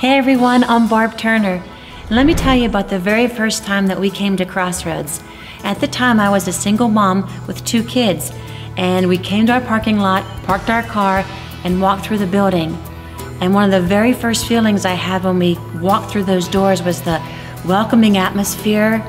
Hey everyone, I'm Barb Turner. And let me tell you about the very first time that we came to Crossroads. At the time, I was a single mom with 2 kids, and we came to our parking lot, parked our car, and walked through the building. And one of the very first feelings I had when we walked through those doors was the welcoming atmosphere,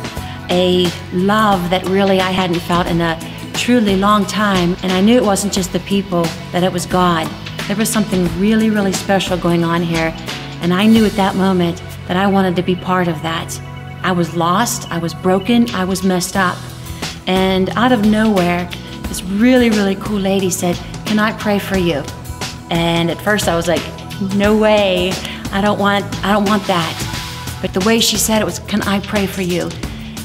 a love that really I hadn't felt in a truly long time. And I knew it wasn't just the people, that it was God. There was something really, really special going on here. And I knew at that moment that I wanted to be part of that. I was lost, I was broken, I was messed up. And out of nowhere, this really, really cool lady said, "Can I pray for you?" And at first I was like, no way, I don't want that. But the way she said it was, "Can I pray for you?"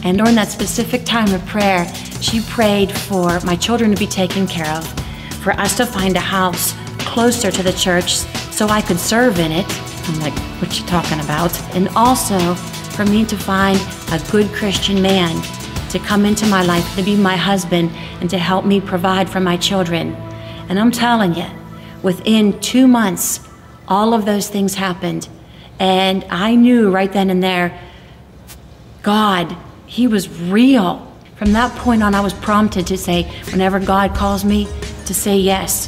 And during that specific time of prayer, she prayed for my children to be taken care of, for us to find a house closer to the church so I could serve in it. I'm like, what you talking about? And also for me to find a good Christian man to come into my life, to be my husband, and to help me provide for my children. And I'm telling you, within 2 months, all of those things happened. And I knew right then and there, God, He was real. From that point on, I was prompted to say, whenever God calls me, to say yes.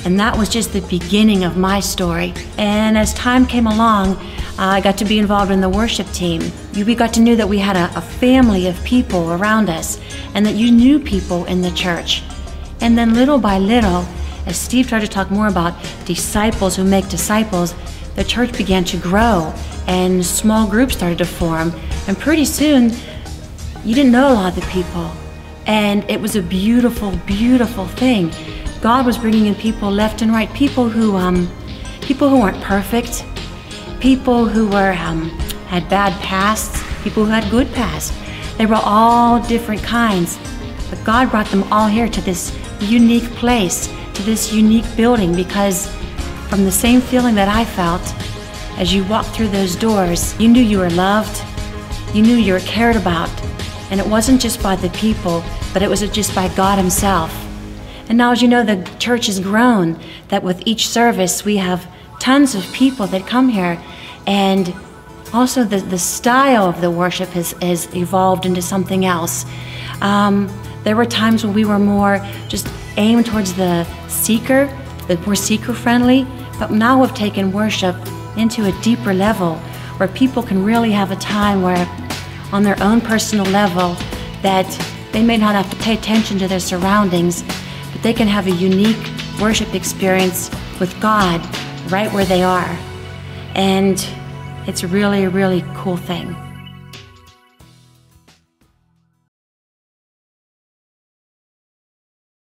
And that was just the beginning of my story. And as time came along, I got to be involved in the worship team. We got to know that we had a family of people around us, and that you knew people in the church. And then little by little, as Steve started to talk more about disciples who make disciples, the church began to grow and small groups started to form. And pretty soon, you didn't know a lot of the people. And it was a beautiful, beautiful thing. God was bringing in people left and right, people who weren't perfect, people who had bad pasts, people who had good pasts. They were all different kinds, but God brought them all here to this unique place, to this unique building, because from the same feeling that I felt as you walked through those doors, you knew you were loved, you knew you were cared about, and it wasn't just by the people, but it was just by God Himself. And now, as you know, the church has grown, that with each service we have tons of people that come here, and also the style of the worship has evolved into something else. There were times when we were more just aimed towards the seeker, more seeker-friendly, but now we've taken worship into a deeper level where people can really have a time where, on their own personal level, that they may not have to pay attention to their surroundings, but they can have a unique worship experience with God right where they are. And it's really, a really cool thing.